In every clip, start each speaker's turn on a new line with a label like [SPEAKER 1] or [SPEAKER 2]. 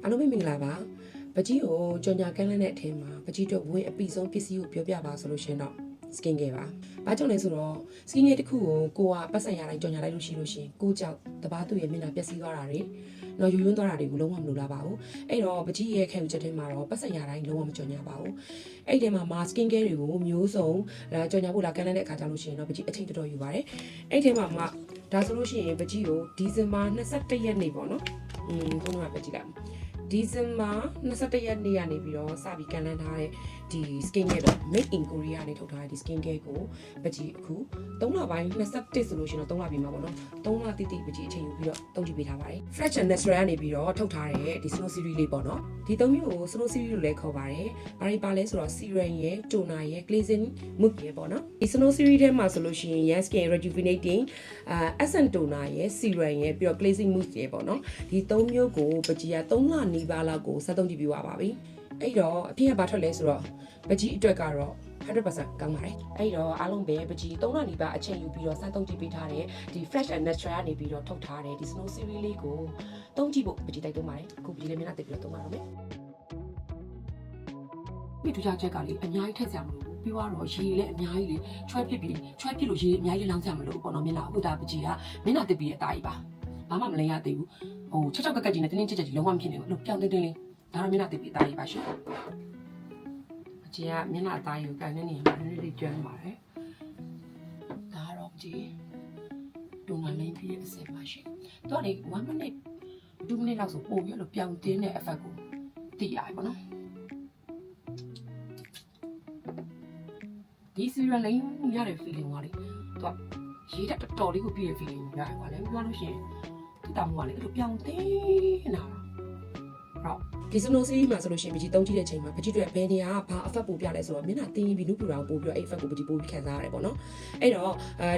[SPEAKER 1] အားလုံးပဲမင်္ဂလာပါပကြီးကိုကြော်ညာကန်းလန်းတဲ့အထင်းမှာပကြီးတို့ဝင်အပီဆုံးပစ္စည်းကိုပြောပြပါဆိုလို့ရှင်တော့ skin care ပါဘာကြောင့်လဲဆိုတော့ skin care တစ်ခုကိုကပတ်စံရတိုင်းကြော်ညာလိုက်လို့ရှိလို့ရှင်ကိုကြောက်တပားသူ့ရဲ့မျက်နှာပျက်စီးသွားတာတွေနော်ယူယွန်းသွားတာတွေကိုလုံးဝမလိုလားပါဘူးအဲ့တော့ပကြီးရဲ့ခံယူချက်ထဲမှာတော့ပတ်စံရတိုင်းလုံးဝမကြော်ညာပါဘူးအဲ့ဒီမှာ skin care တွေကိုမျိုးစုံကြော်ညာဖို့လာကန်းလန်းတဲ့အခါကျလို့ရှိရင်တော့ပကြီးအချိန်တော်တော်ယူပါတယ်အဲ့ဒီမှာဒါဆိုလို့ရှိရင်ပကြီးကိုဒီဇင်ဘာ21ရက်နေ့ပေါ့နော်ဘုန်းတော်ကပကြီးလိုက်ဒီဇင်ဘာ21ရက်နေ့ကနေပြီးတော့စပြီးကန်လန်းထားတဲ့ဒီ skin care တော့ made in Korea နဲ့ထုတ်ထားတဲ့ဒီ skin care ကိုပကြီးအခု3လပိုင်း21ဆိုလို့ရှိရင်တော့3လပြီမှာပေါ့နော်3လတိတိပကြီးအချိန်ယူပြီးတော့တုံးကြည့်ပေးထားပါတယ် Fresh and Natural ကနေပြီးတော့ထုတ်ထားတဲ့ဒီ Snow Series လေးပေါ့နော်ဒီ3မျိုးကို Snow Series လို့လည်းခေါ်ပါတယ်ဘာတွေပါလဲဆိုတော့ serum ရယ် toner ရယ် cleansing mousse ရယ်ပေါ့နော်ဒီ Snow Series ထဲမှာဆိုလို့ရှိရင် skin rejuvenating essence toner ရယ် serum ရယ်ပြီးတော့ cleansing mousse ရယ်ပေါ့နော်ဒီ3မျိုးကိုပကြီးက3လနီးပါးလောက်ကိုစက်သုံးကြည့်ပြီးသွားပါပြီအဲ့တော့အပြင်ကဘာထွက်လဲဆိုတော့ပကြီးအတွက်ကတော့ 100% ကောင်းပါတယ်အဲ့တော့အားလုံးပဲပကြီး3လနီးပါးအချိန်ယူပြီးတော့စမ်းသုံးကြည့်ပေးထားတဲ့ဒီ fresh and natural ကနေပြီးတော့ထုတ်ထားတဲ့ဒီ Snow Series လေးကိုသုံးကြည့်ဖို့ပကြီးတိုက်သွင်းပါတယ်အခုပကြီးလည်းမျက်နှာတက်ပြီးတော့သုံးပါတော့မယ်ဒီထူးခြားချက်ကလေအများကြီးထည့်ကြမလို့ပြီးတော့ရေလည်းအများကြီးလေချွဲဖြစ်လို့ရေအများကြီးလောင်းကြမလို့ပေါ့နော်မျက်နှာအခုဒါပကြီးကမျက်နှာတက်ပြီးတဲ့အသားကြီးပါဘာမှမလိမ့်ရသေးဘူးဟိုချက်ချောက်ကက်ကက်ကြီးနဲ့တင်းတင်းကြပ်ကြပ်ကြီးလုံးဝမဖြစ်နေဘူးလို့ပြောင်းတင်းတင်းလေးဒါတော့မျက်နှာတက်ပြီးအသားကြီးပါရှင်အကြီးကမျက်နှာအသားကြီးကိုကန်နေနေမှာနည်းနည်းလေးကျွမ်းပါတယ်ဒါတော့ကြည့်ဒုံနာလိမ့်ပြီးအစင်ပါရှင်တော့လေ1 minute 2 minute လောက်ဆိုပို့ပြီးလို့ပြောင်းတင်းတဲ့ effect ကိုသိရတယ်ပေါ့နော်ဒီ serum လိမ့်ရတဲ့ feeling ကလေသူကရေးတဲ့တော်တော်လေးကိုပြည့်ရဲ့ feeling ကိုရတယ်ပါလေပြောလို့ရှိရင်ဒီတောင်ကလေအဲ့လိုပြောင်းတင်းလာတော့ဒီ Snow Series မှာဆိုလို့ရှိရင်ပကြီးတုံးကြည့်တဲ့အချိန်မှာပကြီးတွေဘယ်နေရာကဘာ effect ပို့ပြလဲဆိုတော့မျက်နှာတင်းပြီးနုပြူတာကိုပို့ပြီးတော့အဲ့ effect ကိုပကြီးပို့ပြီးခံစားရတယ်ပေါ့နော်အဲ့တော့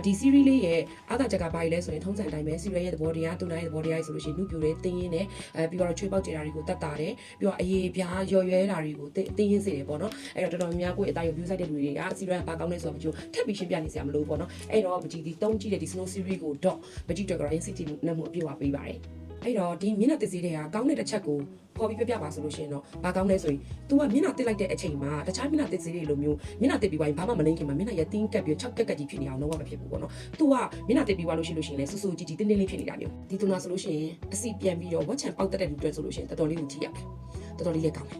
[SPEAKER 1] ဒီ series လေးရဲ့အားသာချက်ကဘာလဲဆိုရင်ထုံးစံအတိုင်းပဲ series ရဲ့သဘောတရားတူနိုင်တဲ့သဘောတရားဆိုလို့ရှိရင်နုပြူတွေတင်းရင်းနဲ့ပြီးတော့ချွေးပေါက်ကြတာတွေကိုတတ်တာတယ်ပြီးတော့အရေးပြားရော်ရွဲတာတွေကိုတင်းရင်းစေတယ်ပေါ့နော်အဲ့တော့တော်တော်များများကိုယ့်အသားရုပ် view site တဲ့လူတွေက series ဘာကောင်းလဲဆိုတော့ပကြီးထပ်ပြီးရှင်းပြနေစရာမလိုဘူးပေါ့နော်အဲ့တော့ပကြီးဒီတုံးကြည့်တဲ့ဒီ Snow Series ကိုတော့ပကြီးတွေကတော့ insight နဲ့မှုအပြည့်ဝပေးပါတယ်အဲ့တော့ဒီမျက်နှာတစ်စီးတွေကကောင်းတဲ့တစ်ချက်ကိုပေါ်ပြီးပြပါဆိုလို့ရှိရင်တော့ဘာကောင်းလဲဆိုရင် तू ကမျက်နှာတစ်လိုက်တဲ့အချိန်မှာတခြားမျက်နှာတစ်စီးတွေလိုမျိုးမျက်နှာတစ်ပြီးသွားရင်ဘာမှမလိမ့်ခင်မှာမျက်နှာရတင်းကပ်ပြီး6ကက်ကက်ကြီးဖြစ်နေအောင်လုံးဝမဖြစ်ဘူးပေါ့နော် तू ကမျက်နှာတစ်ပြီးသွားလို့ရှိလို့ရှိရင်လည်းဆူဆူကြီးကြီးတင်းတင်းလေးဖြစ်နေတာမျိုးဒီတူနာဆိုလို့ရှိရင်အစီပြန်ပြီးတော့ဝက်ချန်ပေါက်တက်တဲ့လူတွေဆိုလို့ရှိရင်တော်တော်လေးကိုကြည့်ရတယ်တော်တော်လေးလည်းကောင်းတယ်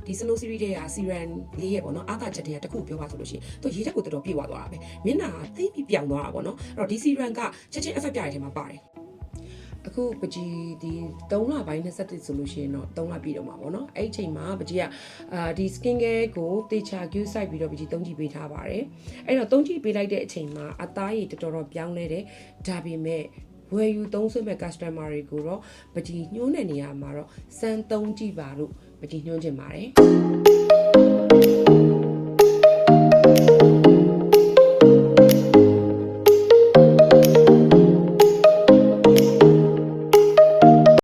[SPEAKER 1] ဒီ Snow Series တွေက serum လေးရဲ့ပေါ့နော်အားသာချက်တွေကတခုပြောပါဆိုလို့ရှိရင်သူရေးတက်ကိုတော်တော်ပြည့်ဝသွားတာပဲမျက်နှာသိပြီးပြောင်းသွားတာပေါ့နော်အဲ့တော့ဒီ serum ကချက်ချင်း effect ပြရတဲ့ထဲမှာပါတယ်အခုပကြီးဒီ3လပိုင်း21ဆိုလို့ရှိရင်တော့3လပြည့်တော့မှာပေါ့နော်အဲ့ဒီအချိန်မှာပကြီးကဒီ skin care ကိုတေချာ queue site ပြီးတော့ပကြီးသုံးကြည့်ပေးထားပါတယ်အဲ့တော့သုံးကြည့်ပေးလိုက်တဲ့အချိန်မှာအသားရည်တော်တော်ပြောင်းလဲတယ်ဒါပေမဲ့ဝယ်ယူသုံးစွဲမဲ့ customer တွေကိုတော့ပကြီးညှိုးတဲ့နေရာမှာတော့စမ်းသုံးကြည့်ပါလို့ပကြီးညွှန်းချင်ပါတယ်